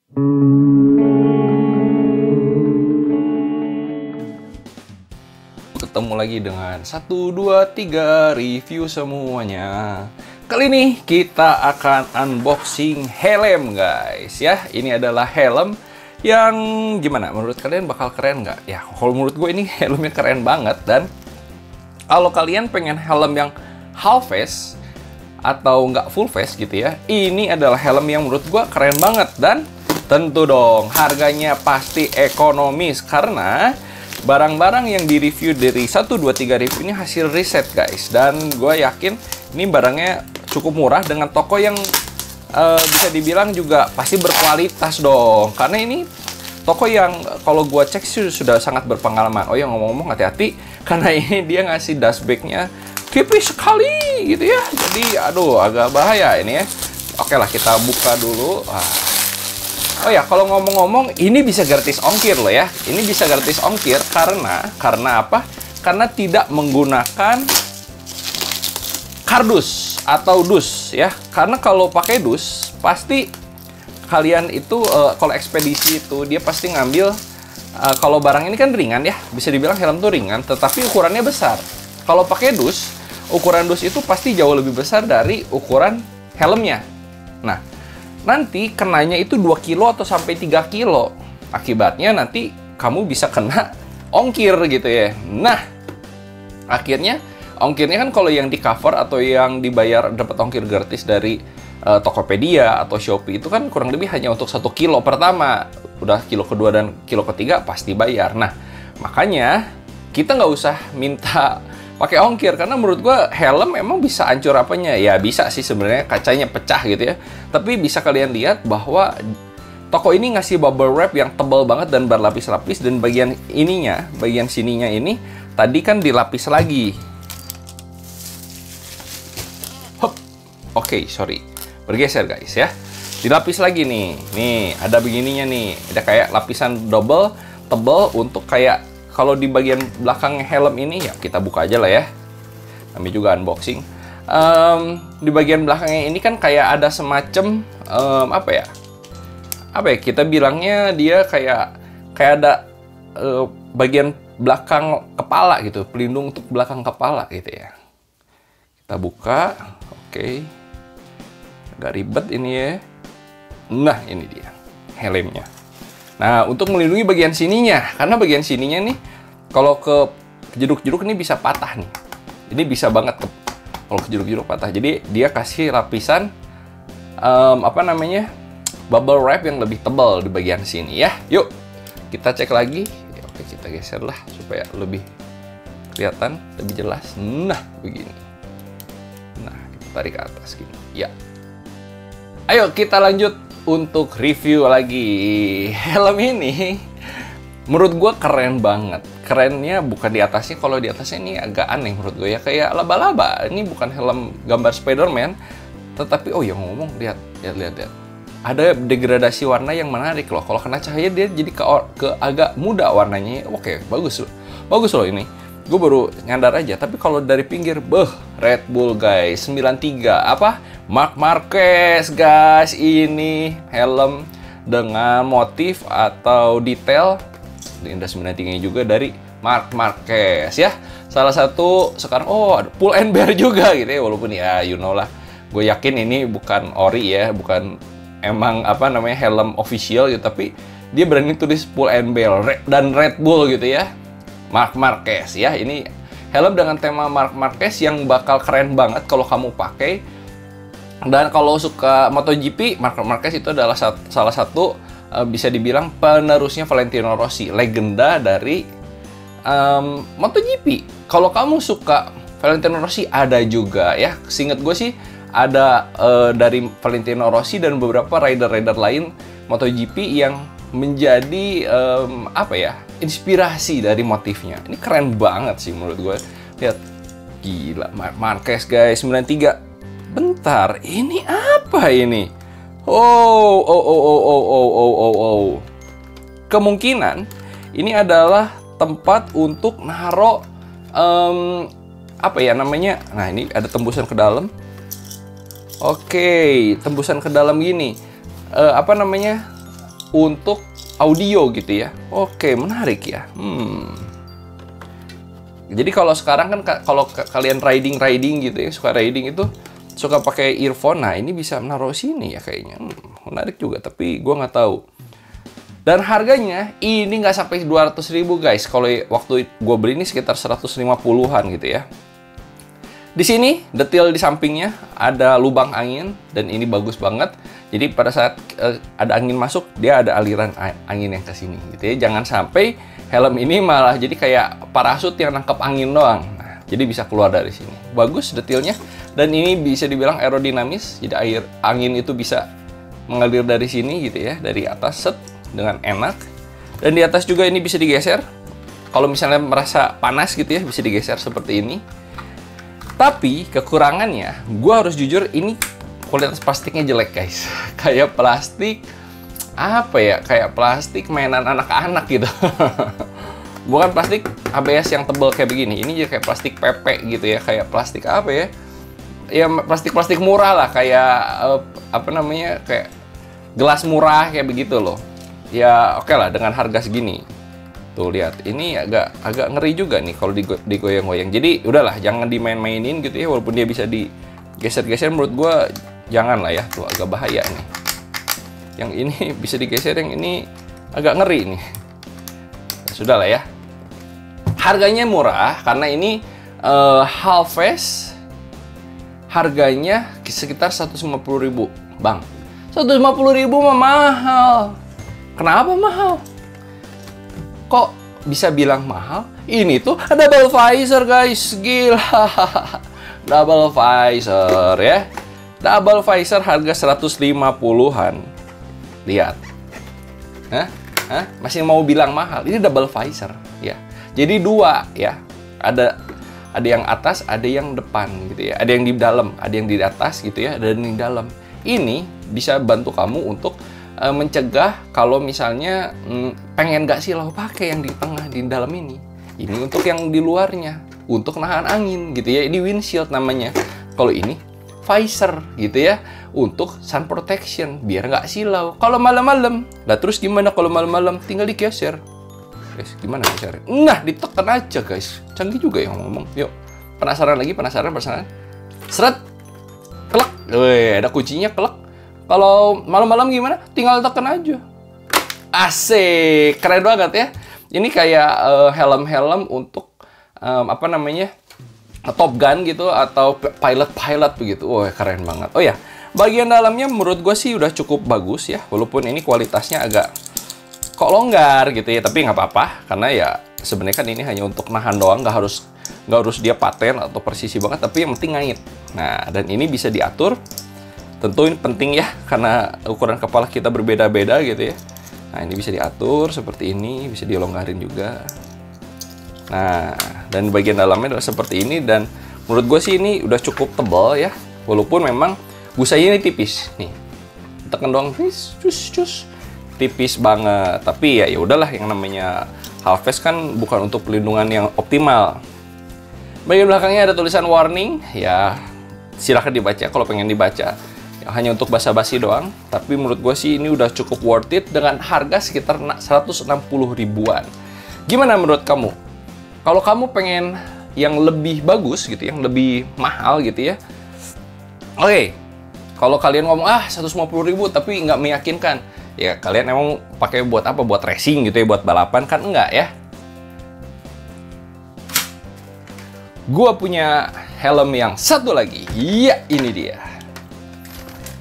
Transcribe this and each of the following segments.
Ketemu lagi dengan 1, 2, 3 review semuanya. Kali ini kita akan unboxing helm guys ya. Ini adalah helm yang gimana? Menurut kalian bakal keren nggak? Ya kalau menurut gue ini helmnya keren banget. Dan kalau kalian pengen helm yang half face atau nggak full face gitu ya, ini adalah helm yang menurut gue keren banget. Dan tentu dong harganya pasti ekonomis karena barang-barang yang di-review dari 1, 2, 3 review ini hasil riset guys. Dan gue yakin ini barangnya cukup murah dengan toko yang bisa dibilang juga pasti berkualitas dong. Karena ini toko yang kalau gue cek sih sudah sangat berpengalaman. Oh ya ngomong-ngomong hati-hati karena ini dia ngasih dashbacknya tipis sekali gitu ya. Jadi aduh agak bahaya ini ya. Oke lah kita buka dulu. Oh ya, kalau ngomong-ngomong, ini bisa gratis ongkir loh ya. Ini bisa gratis ongkir karena apa? Karena tidak menggunakan kardus atau dus ya. Karena kalau pakai dus, pasti kalian itu kalau ekspedisi itu dia pasti ngambil kalau barang ini kan ringan ya, bisa dibilang helm tuh ringan, tetapi ukurannya besar. Kalau pakai dus, ukuran dus itu pasti jauh lebih besar dari ukuran helmnya. Nah, nanti kenanya itu 2 kilo atau sampai 3 kilo. Akibatnya nanti kamu bisa kena ongkir gitu ya. Nah, akhirnya ongkirnya kan kalau yang di cover atau yang dibayar dapat ongkir gratis dari Tokopedia atau Shopee itu kan kurang lebih hanya untuk 1 kilo pertama. Udah kilo kedua dan kilo ketiga pasti bayar. Nah, makanya kita nggak usah minta pakai ongkir karena menurut gua helm emang bisa hancur apanya ya, bisa sih sebenarnya kacanya pecah gitu ya, tapi bisa kalian lihat bahwa toko ini ngasih bubble wrap yang tebal banget dan berlapis-lapis, dan bagian ininya, bagian sininya ini tadi kan dilapis lagi. Hop. Oke, sorry bergeser guys ya, dilapis lagi nih ada begininya nih, ada kayak lapisan double tebal untuk kayak kalau di bagian belakang helm ini ya kita buka aja lah ya. Kami juga unboxing. Di bagian belakangnya ini kan kayak ada semacam apa ya? Kita bilangnya dia kayak ada bagian belakang kepala gitu, pelindung untuk belakang kepala gitu ya. Kita buka. Oke. Agak ribet ini ya. Nah, ini dia helmnya. Nah, untuk melindungi bagian sininya, karena bagian sininya nih, kalau ke jeduk-jeduk ini bisa patah nih. Ini bisa banget kalau ke jeduk-jeduk patah. Jadi dia kasih lapisan bubble wrap yang lebih tebal di bagian sini ya. Yuk kita cek lagi. Oke, kita geser lah supaya lebih kelihatan, lebih jelas. Nah, begini. Nah, kita tarik ke atas gini. Ya. Ayo kita lanjut untuk review lagi. Helm ini menurut gue keren banget. Kerennya bukan di atasnya. Kalau di atasnya ini agak aneh menurut gue ya, kayak laba-laba. Ini bukan helm gambar Spider-Man, tetapi oh ya ngomong, lihat. Ada degradasi warna yang menarik loh. Kalau kena cahaya dia jadi ke agak muda warnanya. Oke, bagus loh ini. Gue baru nyadar aja, tapi kalau dari pinggir, Red Bull guys, 93, Marc Marquez guys, ini helm dengan motif atau detail, ini ada 93 juga dari Marc Marquez ya. Salah satu sekarang, ada Pull and Bear juga gitu ya, walaupun ya you know lah, gue yakin ini bukan ori ya, bukan emang helm official gitu, tapi dia berani tulis Pull and Bear dan Red Bull gitu ya. Marc Marquez ya, ini helm dengan tema Marc Marquez yang bakal keren banget kalau kamu pakai. Dan kalau suka MotoGP, Marc Marquez itu adalah salah satu bisa dibilang penerusnya Valentino Rossi, legenda dari MotoGP. Kalau kamu suka Valentino Rossi, ada juga ya, seingat gue sih ada dari Valentino Rossi dan beberapa rider-rider lain MotoGP yang menjadi inspirasi dari motifnya. Ini keren banget sih menurut gue. Lihat, gila, Marc Marquez guys, 93. Bentar, ini apa ini? Kemungkinan ini adalah tempat untuk naruh Nah, ini ada tembusan ke dalam. Oke, tembusan ke dalam gini. untuk audio gitu ya. Oke, menarik ya. Jadi kalau sekarang kan kalau kalian riding gitu ya, suka riding itu suka pakai earphone. Nah, ini bisa menaruh sini ya kayaknya. Menarik juga, tapi gua nggak tahu. Dan harganya ini nggak sampai 200.000 guys. Kalau waktu gue beli ini sekitar 150-an gitu ya. Di sini detail di sampingnya ada lubang angin dan ini bagus banget. Jadi pada saat ada angin masuk, dia ada aliran angin yang ke sini gitu ya. Jangan sampai helm ini malah jadi kayak parasut yang nangkep angin doang. Nah, jadi bisa keluar dari sini. Bagus detailnya dan ini bisa dibilang aerodinamis. Jadi angin itu bisa mengalir dari sini gitu ya, dari atas set dengan enak. Dan di atas juga ini bisa digeser. Kalau misalnya merasa panas gitu ya, bisa digeser seperti ini. Tapi kekurangannya, gue harus jujur, ini kualitas plastiknya jelek guys. Kayak plastik apa ya? Kayak plastik mainan anak-anak gitu. Bukan plastik ABS yang tebal kayak begini. Ini juga kayak plastik PP gitu ya. Kayak plastik apa ya? Ya plastik murah lah. Kayak apa namanya? Kayak gelas murah kayak begitu loh. Ya oke lah dengan harga segini. Tuh lihat, ini agak ngeri juga nih kalau digoyang-goyang. Jadi udahlah, jangan dimain-mainin gitu ya. Walaupun dia bisa digeser-geser, menurut gue jangan lah ya. Tuh agak bahaya nih. Yang ini bisa digeser, yang ini agak ngeri nih. Sudah lah ya. Harganya murah karena ini Halfest. Harganya sekitar 150.000, bang. 150.000 mah mahal. Kenapa mahal? Kok bisa bilang mahal? Ini tuh double visor guys, gila. Double visor ya. Double visor harga 150-an. Lihat. Hah? Masih mau bilang mahal? Ini double visor ya. Jadi dua ya. Ada yang atas, ada yang depan gitu ya. Ada yang di dalam, ada yang di atas gitu ya, dan di dalam. Ini bisa bantu kamu untuk mencegah kalau misalnya pengen nggak silau, pakai yang di tengah di dalam ini. Ini untuk yang di luarnya, untuk nahan angin gitu ya. Ini windshield namanya. Kalau ini visor gitu ya, untuk sun protection biar nggak silau kalau malam-malam. Nah terus gimana kalau malam-malam? Tinggal digeser. Guys, gimana geser? Nah ditekan aja guys. Canggih juga yang ngomong. Yuk, penasaran lagi? Penasaran? Seret, klek. Wih, ada kuncinya, klek. Kalau malam-malam gimana? Tinggal tekan aja. Asik, keren banget ya. Ini kayak helm-helm untuk apa namanya? Top Gun gitu atau pilot begitu. Wah, keren banget. Oh ya, bagian dalamnya menurut gue sih udah cukup bagus ya. Walaupun ini kualitasnya agak kok longgar gitu ya, tapi nggak apa-apa karena ya sebenarnya kan ini hanya untuk nahan doang, nggak harus dia paten atau presisi banget, tapi yang penting ngait. Nah, dan ini bisa diatur. Tentu ini penting ya, karena ukuran kepala kita berbeda-beda gitu ya. Nah, ini bisa diatur seperti ini, bisa dilonggarin juga. Nah, dan bagian dalamnya adalah seperti ini, dan menurut gue sih ini udah cukup tebal ya. Walaupun memang busanya ini tipis. Nih, tekan doang, cus. Tipis banget. Tapi ya udahlah, yang namanya Halfest kan bukan untuk pelindungan yang optimal. Bagian belakangnya ada tulisan warning, ya silahkan dibaca kalau pengen dibaca. Hanya untuk basa-basi doang, tapi menurut gue sih ini udah cukup worth it dengan harga sekitar 160 ribuan. Gimana menurut kamu? Kalau kamu pengen yang lebih bagus gitu, yang lebih mahal gitu ya, oke. Kalau kalian ngomong 150.000 tapi nggak meyakinkan, ya kalian emang pakai buat apa? Buat racing gitu ya, buat balapan kan enggak ya? Gua punya helm yang satu lagi. Iya, ini dia.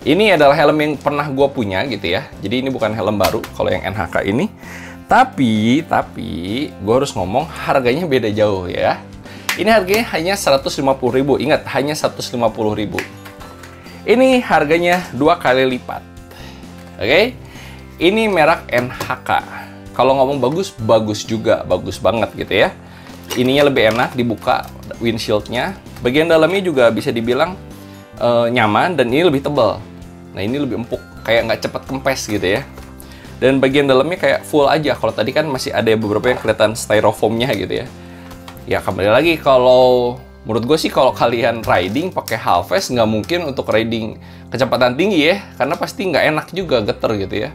Ini adalah helm yang pernah gue punya gitu ya. Jadi ini bukan helm baru kalau yang NHK ini. Tapi gue harus ngomong harganya beda jauh ya. Ini harganya hanya 150.000. Ingat, hanya 150.000. Ini harganya 2 kali lipat. Oke? Ini merek NHK. Kalau ngomong bagus, bagus juga. Bagus banget gitu ya. Ininya lebih enak dibuka windshieldnya. Bagian dalamnya juga bisa dibilang nyaman dan ini lebih tebal. Nah ini lebih empuk, kayak nggak cepet kempes gitu ya. Dan bagian dalamnya kayak full aja. Kalau tadi kan masih ada beberapa yang kelihatan styrofoamnya gitu ya. Ya kembali lagi, kalau menurut gue sih kalau kalian riding pakai Halfest nggak mungkin untuk riding kecepatan tinggi ya, karena pasti nggak enak juga, geter gitu ya.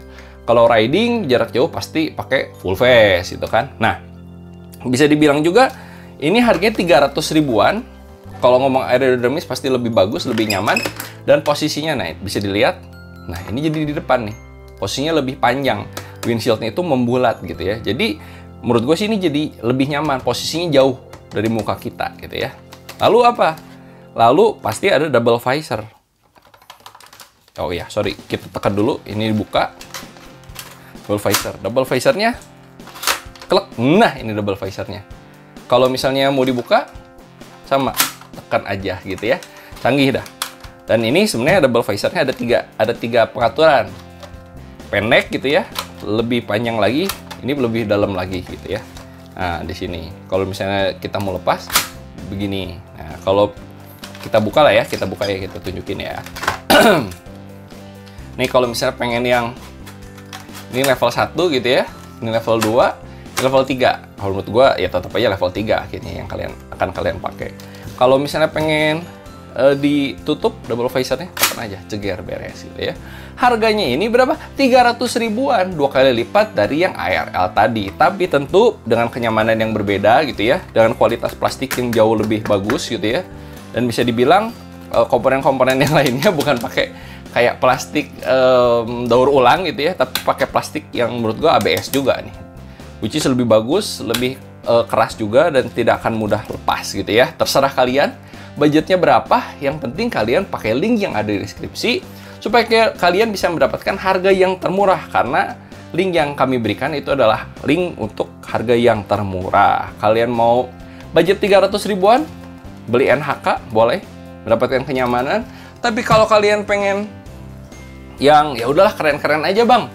Kalau riding jarak jauh pasti pakai full face gitu kan. Nah, bisa dibilang juga ini harganya 300 ribuan. Kalau ngomong aerodinamis pasti lebih bagus, lebih nyaman, dan posisinya nah bisa dilihat. Nah, ini jadi di depan nih. Posisinya lebih panjang. Windshieldnya itu membulat gitu ya. Jadi menurut gue sih ini jadi lebih nyaman. Posisinya jauh dari muka kita gitu ya. Lalu apa? Lalu pasti ada double visor. Oh iya, sorry, kita tekan dulu. Ini dibuka. Double visor. Double visornya klek. Nah, ini double visornya. Kalau misalnya mau dibuka, sama, tekan aja gitu ya. Canggih dah. Dan ini sebenarnya double visornya ada tiga pengaturan. Pendek gitu ya, lebih panjang lagi, ini lebih dalam lagi gitu ya. Nah, di sini. Kalau misalnya kita mau lepas, begini. Nah, kalau kita buka lah ya, kita tunjukin ya. Nih kalau misalnya pengen yang ini level 1 gitu ya, ini level 2, ini level 3. Kalau menurut gua ya tetap aja level 3 akhirnya yang kalian pakai. Kalau misalnya pengen ditutup double visornya, tekan aja, ceger, beres gitu ya. Harganya ini berapa? 300 ribuan, 2 kali lipat dari yang ARL tadi. Tapi tentu dengan kenyamanan yang berbeda gitu ya, dengan kualitas plastik yang jauh lebih bagus gitu ya. Dan bisa dibilang komponen-komponen yang lainnya bukan pakai kayak plastik daur ulang gitu ya, tapi pakai plastik yang menurut gua ABS juga nih. Which is lebih bagus, lebih keras juga, dan tidak akan mudah lepas gitu ya. Terserah kalian budgetnya berapa, yang penting kalian pakai link yang ada di deskripsi supaya kalian bisa mendapatkan harga yang termurah, karena link yang kami berikan itu adalah link untuk harga yang termurah. Kalian mau budget 300 ribuan, beli NHK boleh, mendapatkan kenyamanan. Tapi kalau kalian pengen yang ya udahlah keren-keren aja bang,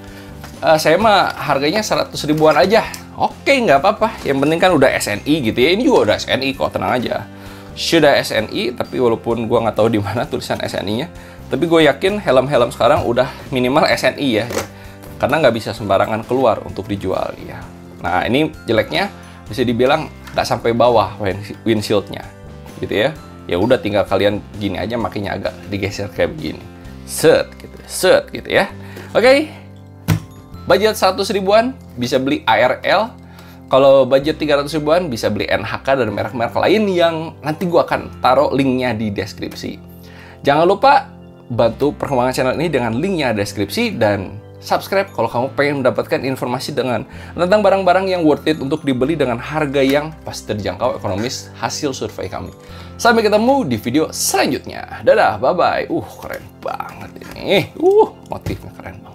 saya mah harganya 100 ribuan aja. Oke, nggak apa-apa. Yang penting kan udah SNI gitu ya. Ini juga udah SNI kok, tenang aja. Sudah SNI, tapi walaupun gua nggak tahu di mana tulisan SNI-nya, tapi gue yakin helm-helm sekarang udah minimal SNI ya. Karena nggak bisa sembarangan keluar untuk dijual ya. Nah, ini jeleknya bisa dibilang nggak sampai bawah windshieldnya, gitu ya. Ya udah tinggal kalian gini aja, makanya agak digeser kayak begini. Set gitu ya. Oke. Budget 100 ribuan bisa beli ARL. Kalau budget 300 ribuan bisa beli NHK dan merek-merek lain yang nanti gua akan taruh linknya di deskripsi. Jangan lupa bantu perkembangan channel ini dengan linknya di deskripsi, dan subscribe kalau kamu pengen mendapatkan informasi tentang barang-barang yang worth it untuk dibeli dengan harga yang pasti terjangkau, ekonomis, hasil survei kami. Sampai ketemu di video selanjutnya. Dadah, bye-bye. Keren banget ini. Motifnya keren banget.